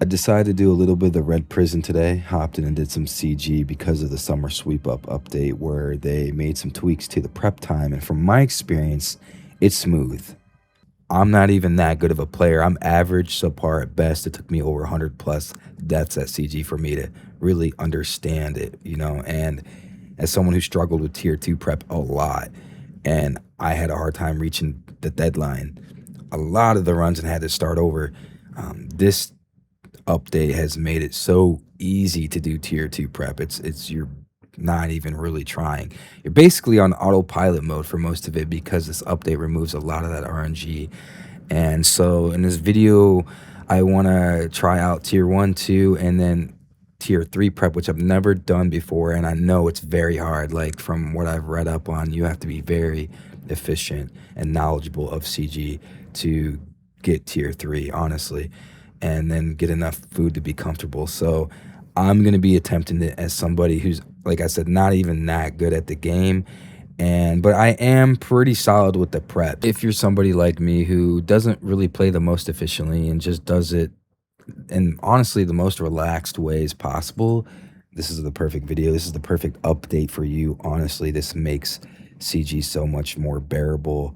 decided to do a little bit of the red prison today. Hopped in and did some CG because of the summer sweep up update where they made some tweaks to the prep time. And from my experience, it's smooth. I'm not even that good of a player. I'm average, subpar at best. It took me over 100 plus deaths at CG for me to really understand it, you know. And as someone who struggled with tier 2 prep a lot, and I had a hard time reaching the deadline, a lot of the runs and had to start over. This update has made it so easy to do tier 2 prep. It's you're not even really trying. You're basically on autopilot mode for most of it because this update removes a lot of that RNG. And so in this video, I want to try out tier 1, 2, and then tier 3 prep, which I've never done before, and I know it's very hard. Like from what I've read up on, you have to be very efficient and knowledgeable of CG to get tier 3, honestly, and then get enough food to be comfortable. So I'm going to be attempting it as somebody who's, like I said, not even that good at the game. But I am pretty solid with the prep. If you're somebody like me who doesn't really play the most efficiently and just does it in honestly the most relaxed ways possible, this is the perfect video. This is the perfect update for you. Honestly, this makes CG so much more bearable.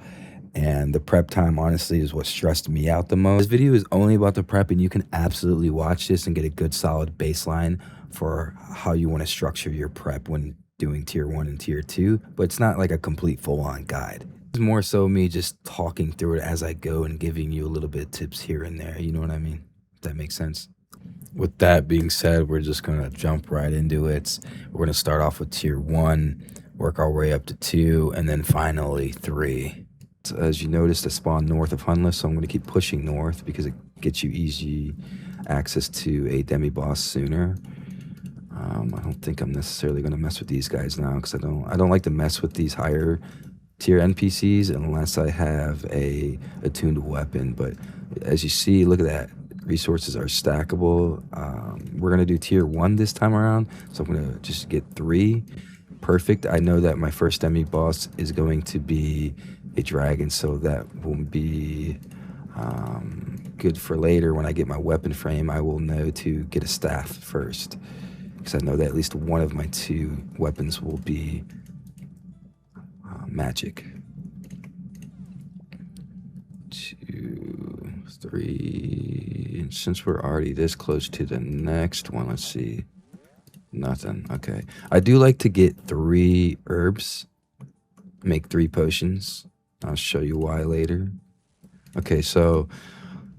And the prep time, honestly, is what stressed me out the most. This video is only about the prep, and you can absolutely watch this and get a good solid baseline for how you want to structure your prep when doing tier 1 and tier 2, but it's not like a complete full-on guide. It's more so me just talking through it as I go and giving you a little bit of tips here and there. You know what I mean? If that makes sense. With that being said, we're just going to jump right into it. We're going to start off with tier 1, work our way up to 2, and then finally 3. So as you noticed, I spawned north of Hunless, so I'm going to keep pushing north because it gets you easy access to a demi-boss sooner. I don't think I'm necessarily going to mess with these guys now because I don't like to mess with these higher tier NPCs unless I have a attuned weapon. But as you see, look at that. Resources are stackable. We're going to do tier 1 this time around, so I'm going to just get 3. Perfect. I know that my first demi-boss is going to be a dragon, so that will be good for later. When I get my weapon frame, I will know to get a staff first, because I know that at least one of my 2 weapons will be magic. 2, 3. And since we're already this close to the next one, let's see. Nothing. Okay. I do like to get 3 herbs, make 3 potions. I'll show you why later. Okay, so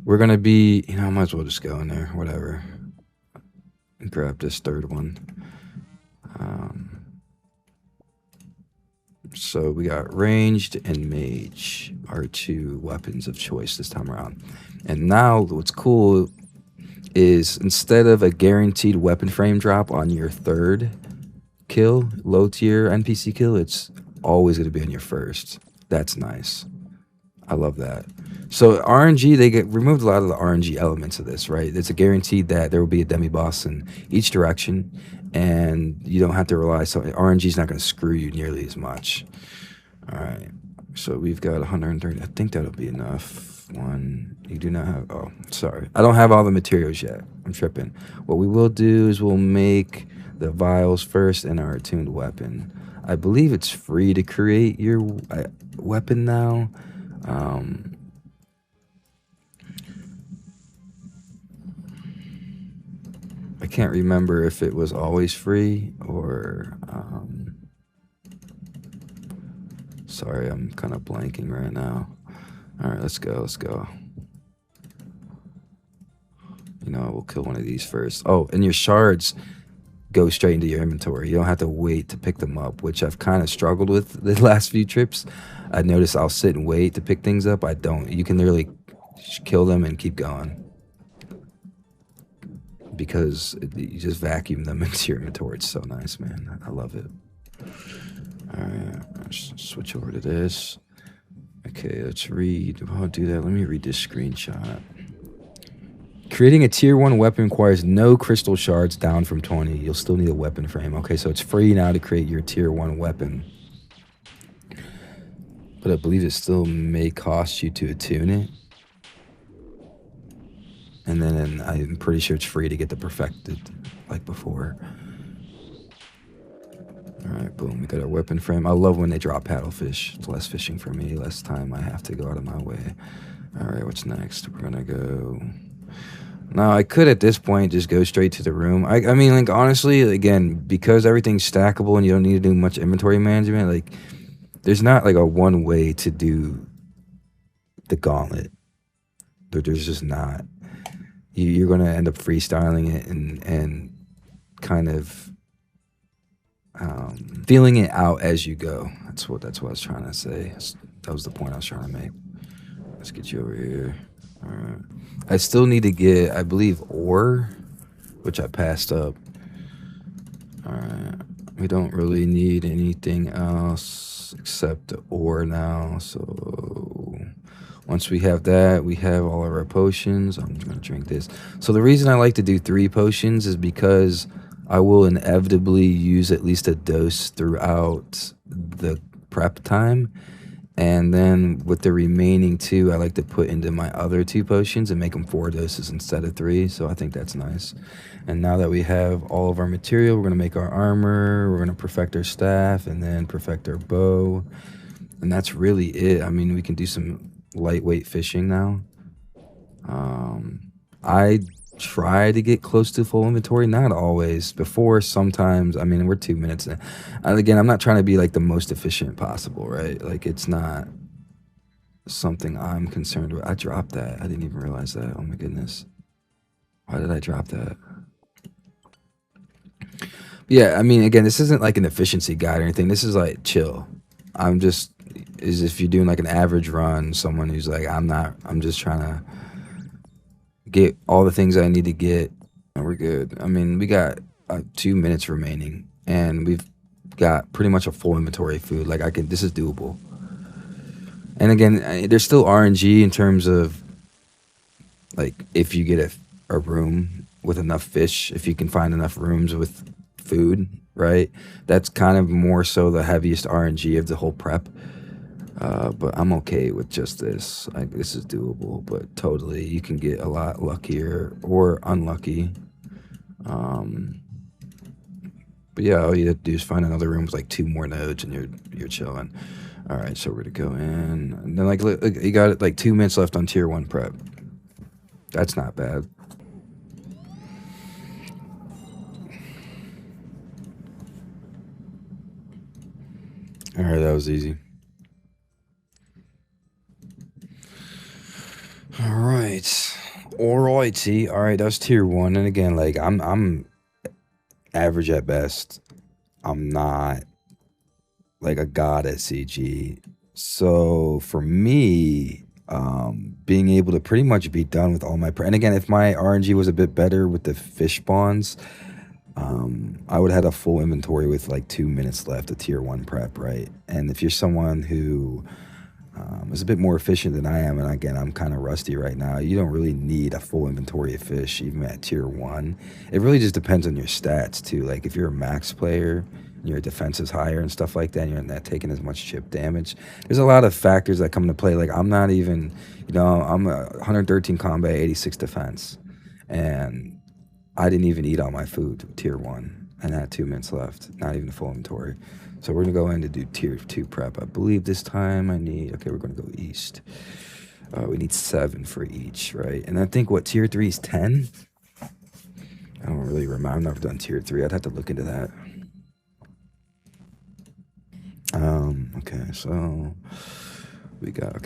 we're going to be, I might as well just go in there, whatever. Grab this 3rd one. So we got ranged and mage, our 2 weapons of choice this time around. And now what's cool is instead of a guaranteed weapon frame drop on your 3rd kill, low tier NPC kill, it's always going to be on your 1st. That's nice. I love that. So RNG, they get removed a lot of the RNG elements of this, right? It's a guaranteed that there will be a demi-boss in each direction, and you don't have to rely. So RNG is not going to screw you nearly as much. All right. So we've got 130. I think that'll be enough. 1. You do not have. Oh, sorry. I don't have all the materials yet. I'm tripping. What we will do is we'll make the vials first and our attuned weapon. I believe it's free to create your weapon now. I can't remember if it was always free or sorry, I'm kind of blanking right now. All right, let's go. We'll kill one of these first. Oh, and your shards go straight into your inventory. You don't have to wait to pick them up, which I've kind of struggled with the last few trips. I noticed I'll sit and wait to pick things up. I don't. You can literally kill them and keep going because you just vacuum them into your inventory. It's so nice, man. I love it. All right, let's switch over to this. Okay, let's read. I'll do that. Let me read this screenshot. Creating a tier 1 weapon requires no crystal shards down from 20. You'll still need a weapon frame. Okay, so it's free now to create your tier 1 weapon. But I believe it still may cost you to attune it. And then I'm pretty sure it's free to get the perfected like before. Alright, boom, we got our weapon frame. I love when they drop paddlefish. It's less fishing for me, less time I have to go out of my way. Alright, what's next? We're gonna go... Now, I could at this point just go straight to the room. I mean, like, honestly, again, because everything's stackable and you don't need to do much inventory management, like, there's not, like, a one way to do the gauntlet. There's just not. You're going to end up freestyling it and kind of feeling it out as you go. That's what I was trying to say. That was the point I was trying to make. Let's get you over here. All right. I still need to get, I believe, ore, which I passed up. All right. We don't really need anything else except the ore now. So once we have that, we have all of our potions. I'm going to drink this. So the reason I like to do 3 potions is because I will inevitably use at least a dose throughout the prep time. And then with the remaining 2, I like to put into my other 2 potions and make them 4 doses instead of 3. So I think that's nice. And now that we have all of our material, we're going to make our armor. We're going to perfect our staff and then perfect our bow. And that's really it. I mean, we can do some lightweight fishing now. I try to get close to full inventory, not always. Before, sometimes, I mean, we're 2 minutes in. And again, I'm not trying to be like the most efficient possible, right? Like, it's not something I'm concerned with. I dropped that. I didn't even realize that. Oh my goodness. Why did I drop that? Yeah, I mean, again, this isn't like an efficiency guide or anything. This is like chill. I'm just, is if you're doing like an average run, someone who's like, I'm just trying to get all the things I need to get, and we're good. I mean, we got 2 minutes remaining, and we've got pretty much a full inventory of food. Like, this is doable. And again, there's still RNG in terms of, like, if you get a room with enough fish, if you can find enough rooms with food, right? That's kind of more so the heaviest RNG of the whole prep. But I'm okay with just this. This is doable, but totally you can get a lot luckier or unlucky. But yeah, all you have to do is find another room with like 2 more nodes and you're chilling. All right, so we're gonna go in, and then like look, you got like 2 minutes left on tier 1 prep. That's not bad. All right, that was easy. Alrighty. All right, that was tier 1, and again, like I'm average at best. I'm not like a god at CG. So for me, being able to pretty much be done with all my and again, if my RNG was a bit better with the fish spawns, I would have had a full inventory with like 2 minutes left of tier 1 prep, right? And if you're someone who is a bit more efficient than I am, and again, I'm kind of rusty right now, you don't really need a full inventory of fish even at tier 1. It really just depends on your stats too. Like if you're a max player, your defense is higher and stuff like that, and you're not taking as much chip damage, there's a lot of factors that come into play. Like I'm not even, I'm a 113 combat, 86 defense, and I didn't even eat all my food tier 1 and I had 2 minutes left, not even a full inventory. So we're gonna go in to do tier 2 prep. I believe this time okay, we're gonna go east. We need 7 for each, right? And I think what tier 3 is 10? I don't really remember. I've never done tier 3. I'd have to look into that. Okay, so we got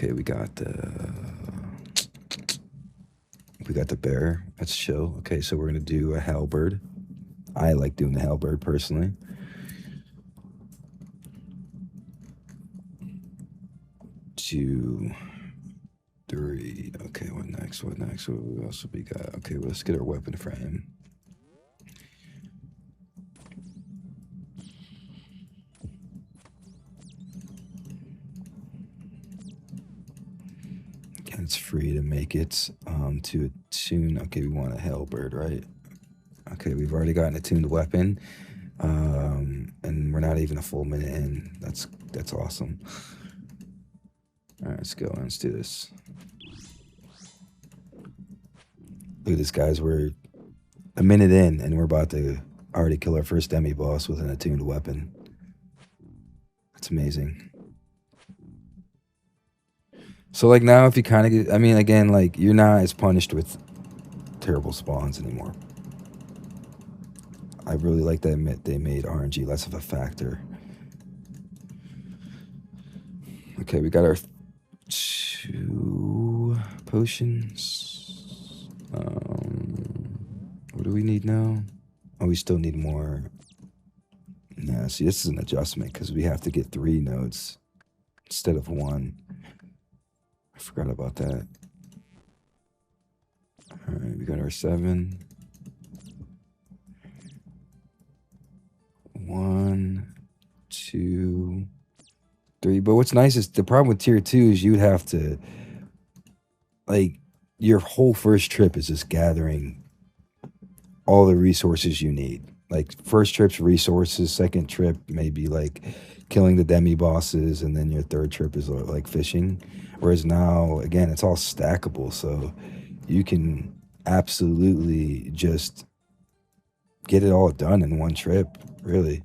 the bear. That's chill. Okay, so we're gonna do a halberd. I like doing the halberd personally. 2, 3. Okay, what next? What else have we got? Okay, well, let's get our weapon frame. Again, it's free to make it to attune. Okay, we want a halberd, right? Okay, we've already gotten a tuned weapon, and we're not even a full minute in. That's awesome. All right, let's go. Let's do this. Look at this, guys. We're a minute in, and we're about to already kill our first demi-boss with an attuned weapon. That's amazing. So, like, now if you kind of get... I mean, again, like, you're not as punished with terrible spawns anymore. I really like that they made RNG less of a factor. Okay, we got our 2 potions. What do we need now? Oh, we still need more. Yeah, see, this is an adjustment because we have to get 3 nodes instead of 1. I forgot about that. All right, we got our 7. 1, 2, 3. But what's nice is the problem with tier 2 is you'd have to, like, your whole first trip is just gathering all the resources you need. Like, first trip's resources, second trip maybe like killing the demi bosses, and then your third trip is like fishing. Whereas now, again, it's all stackable, so you can absolutely just get it all done in one trip, really.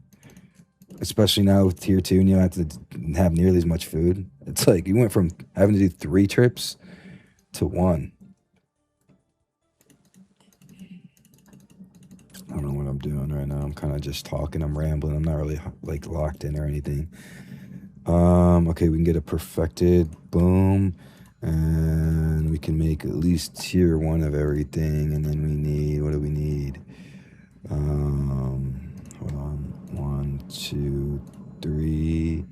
Especially now with tier 2, and you don't have to have nearly as much food. It's like you went from having to do 3 trips to 1. I don't know what I'm doing right now. I'm kind of just talking. I'm rambling. I'm not really like locked in or anything. Okay, we can get a perfected. Boom. And we can make at least tier 1 of everything. And then we need, what do we need? Hold on. 1, 2, 3.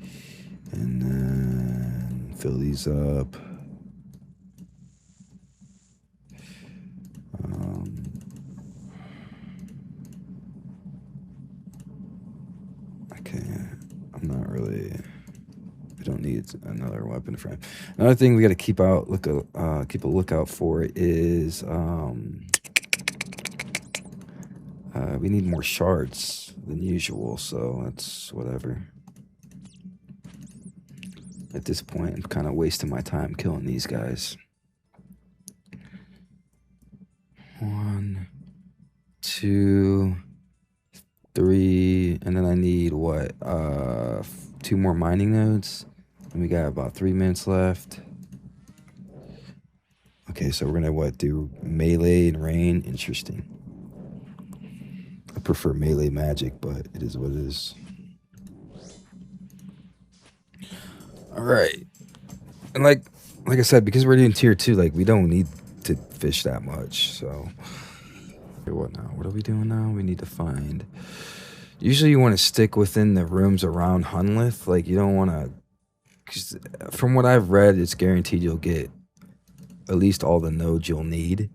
And then fill these up. Okay, I'm not really. We don't need another weapon frame. Another thing we got to keep a lookout for is we need more shards than usual. So that's whatever. At this point, I'm kind of wasting my time killing these guys. 1, 2, 3, and then I need what? 2 more mining nodes, and we got about 3 minutes left. Okay, so we're gonna do melee and rain. Interesting. I prefer melee magic, but it is what it is. All right, and like I said, because we're doing tier 2, like we don't need to fish that much. So, okay, what now? What are we doing now? We need to find. Usually you want to stick within the rooms around Hunlith. Like, you don't want to... Cause from what I've read, it's guaranteed you'll get at least all the nodes you'll need.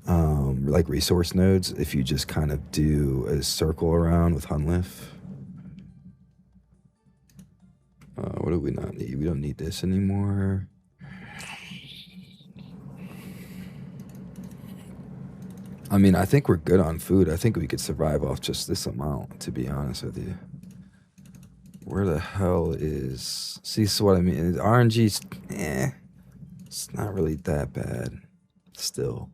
Like resource nodes, if you just kind of do a circle around with Hunlith. What do we not need? We don't need this anymore. I mean, I think we're good on food. I think we could survive off just this amount, to be honest with you. Where the hell is... See, so what I mean, RNG's... It's not really that bad. Still.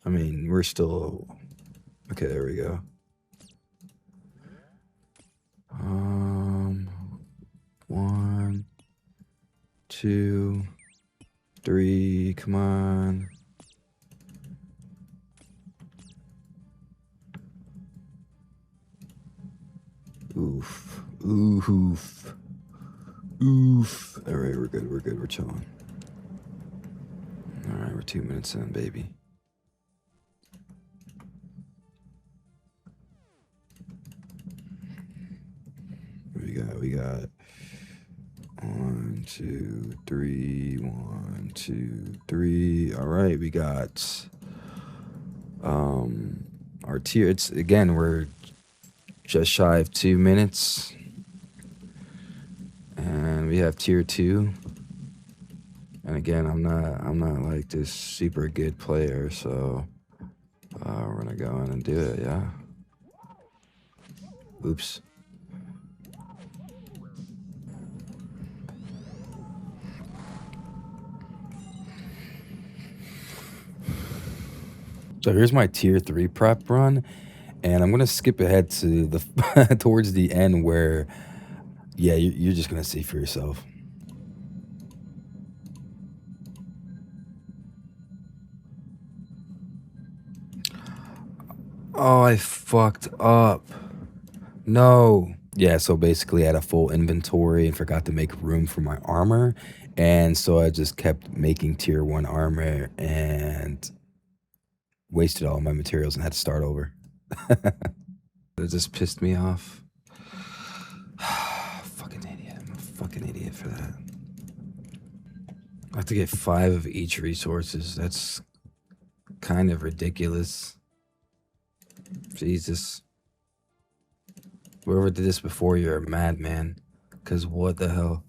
I mean, we're still... Okay, there we go. 1, 2, 3, come on. Oof. Oof. Oof. All right, we're good. We're good. We're chilling. All right, we're 2 minutes in, baby. We got 1, 2, 3, 1, 2, 3. All right, we got our tier. It's again, we're just shy of 2 minutes, and we have tier 2. And again, I'm not like this super good player, so we're gonna go in and do it. Yeah. Oops. So here's my tier 3 prep run, and I'm gonna skip ahead to the towards the end where, yeah, you're just gonna see for yourself. Oh, I fucked up. No. Yeah, so basically I had a full inventory and forgot to make room for my armor. And so I just kept making tier 1 armor and wasted all my materials and had to start over. That just pissed me off. Fucking idiot. I'm a fucking idiot for that. I have to get 5 of each resources. That's kind of ridiculous. Jesus. Whoever did this before, you're a madman. Because what the hell?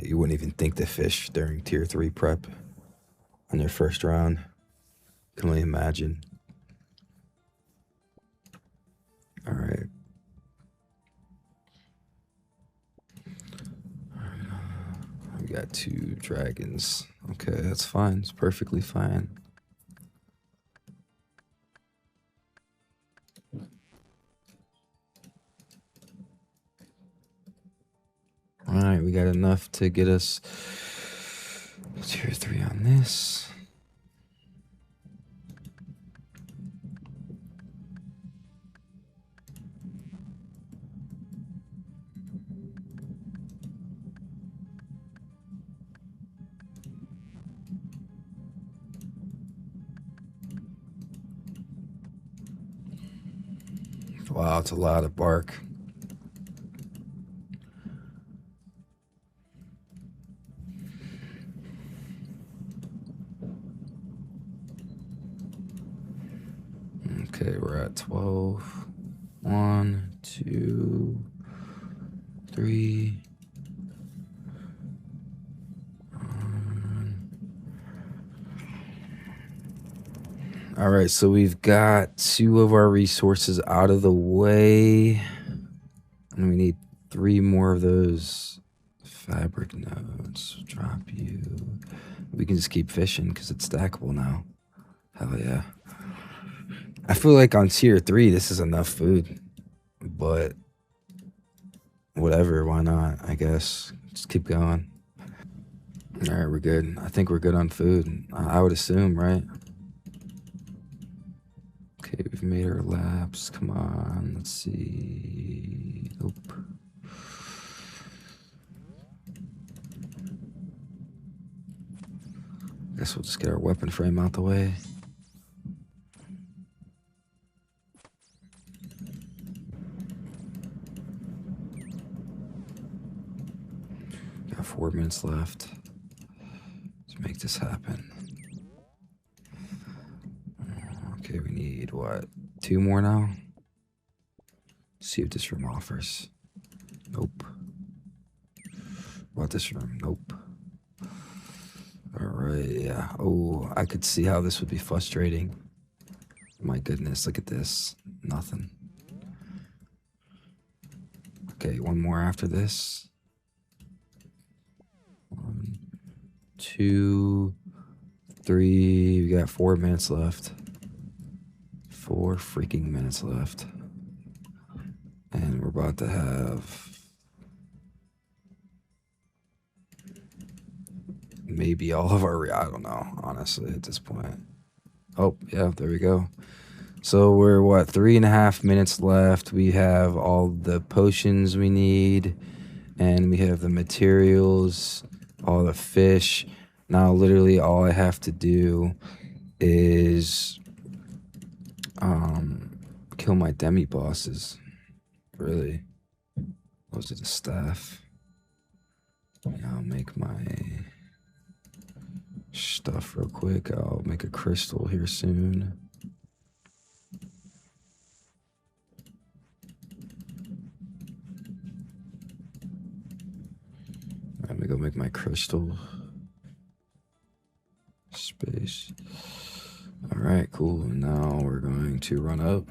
You wouldn't even think to fish during tier 3 prep on your first round. Can only imagine. All right. We got 2 dragons. Okay, that's fine. It's perfectly fine. All right, we got enough to get us tier 3 on this. Wow, it's a lot of bark. Okay, we're at 12. 1, 2, 3. All right, so we've got 2 of our resources out of the way. And we need 3 more of those fabric nodes. Drop you. We can just keep fishing because it's stackable now. Hell yeah. I feel like on tier 3, this is enough food. But whatever, why not? I guess. Just keep going. All right, we're good. I think we're good on food. I would assume, right? Okay, we've made our laps. Come on, let's see. Nope. Guess we'll just get our weapon frame out the way. Got 4 minutes left. Let's make this happen. Okay, we need what? 2 more now? See if this room offers. Nope. What about this room? Nope. Alright, yeah. Oh, I could see how this would be frustrating. My goodness, look at this. Nothing. Okay, 1 more after this. 1, 2, 3. We got 4 minutes left. 4 freaking minutes left. And we're about to have maybe all of our, I don't know, honestly, at this point. Oh, yeah, there we go. So we're, what, 3.5 minutes left. We have all the potions we need, and we have the materials, all the fish. Now, literally, all I have to do is kill my demi-bosses. Really. Those are the staff. Yeah, I'll make my stuff real quick. I'll make a crystal here soon. Let me go make my crystal. Space. All right, cool. Now we're going to run up.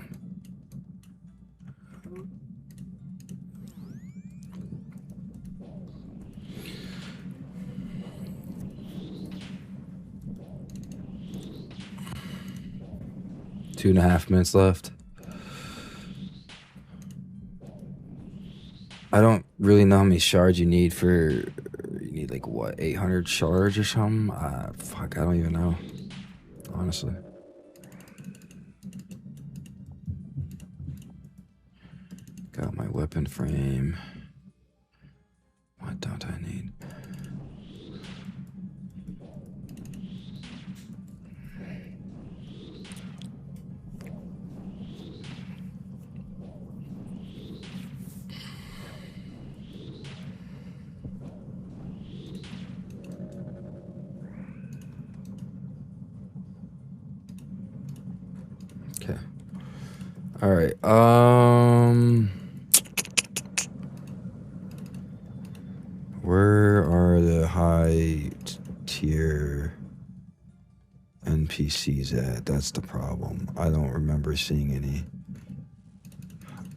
2.5 minutes left. I don't really know how many shards you need for. You need like what, 800 shards or something? Fuck, I don't even know. Honestly. Got my weapon frame. What don't I need? Okay. All right. Where are the high tier NPCs at? That's the problem. I don't remember seeing any.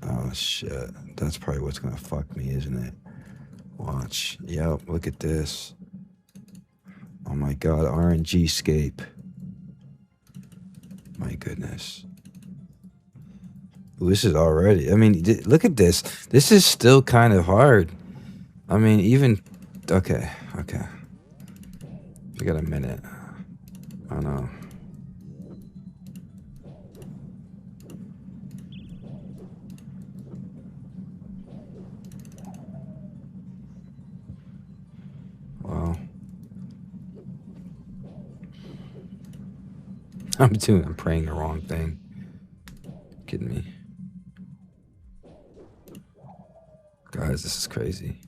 Oh shit. That's probably what's gonna fuck me, isn't it? Watch. Yep, look at this. Oh my god, RNG scape. My goodness. Ooh, this is already, I mean, look at this. This is still kind of hard. I mean, even, okay. We got a minute. I know. Wow. I'm praying the wrong thing. Kidding me. Guys, this is crazy.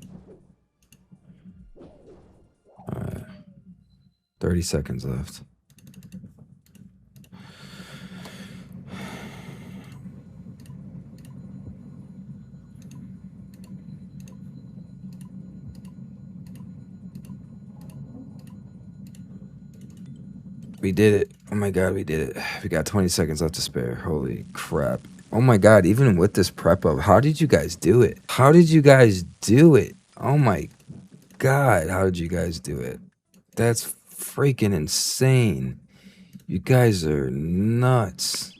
Alright. 30 seconds left. We did it. Oh my god, we did it. We got 20 seconds left to spare. Holy crap. Oh my god, even with this prep up, how did you guys do it? How did you guys do it? Oh my god, how did you guys do it? That's freaking insane. You guys are nuts.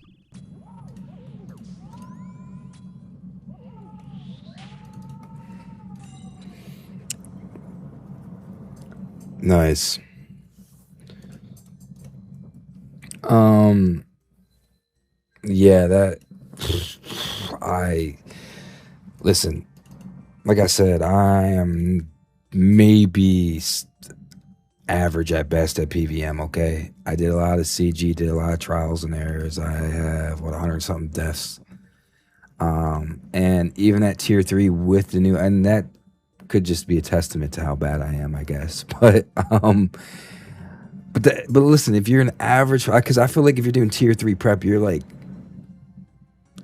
Nice. Yeah, that listen, like I said, I am maybe average at best at PVM, okay? I did a lot of CG, did a lot of trials and errors. I have, 100 something deaths. And even at tier 3 with the new, and that could just be a testament to how bad I am, I guess. But listen, if you're an average, because I feel like if you're doing tier 3 prep, you're like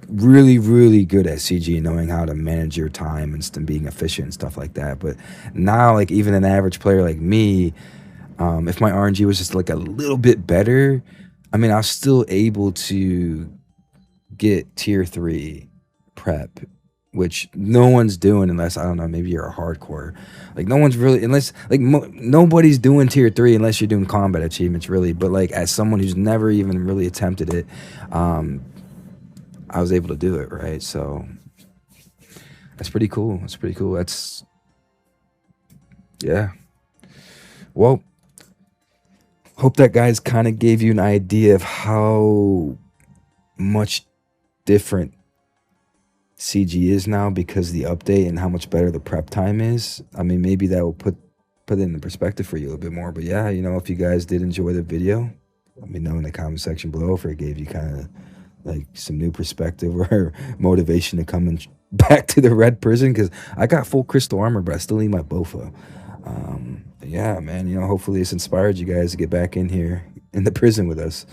really, really good at CG, knowing how to manage your time and being efficient and stuff like that. But now, like, even an average player like me, if my RNG was just like a little bit better, I mean, I was still able to get tier 3 prep, which no one's doing unless, I don't know, maybe you're a hardcore. Like, no one's really, unless, like, nobody's doing tier 3 unless you're doing combat achievements, really. But, like, as someone who's never even really attempted it, I was able to do it, right? So that's pretty cool. That's pretty cool. That's, yeah. Well, hope that guys kind of gave you an idea of how much different CG is now because of the update and how much better the prep time is. I mean, maybe that will put it in perspective for you a little bit more. But yeah, you know, if you guys did enjoy the video, let me know in the comment section below if it gave you kind of like some new perspective or motivation to come back to the red prison, because I got full crystal armor, but I still need my Bofa. Yeah, man, you know, hopefully it's inspired you guys to get back in here in the prison with us.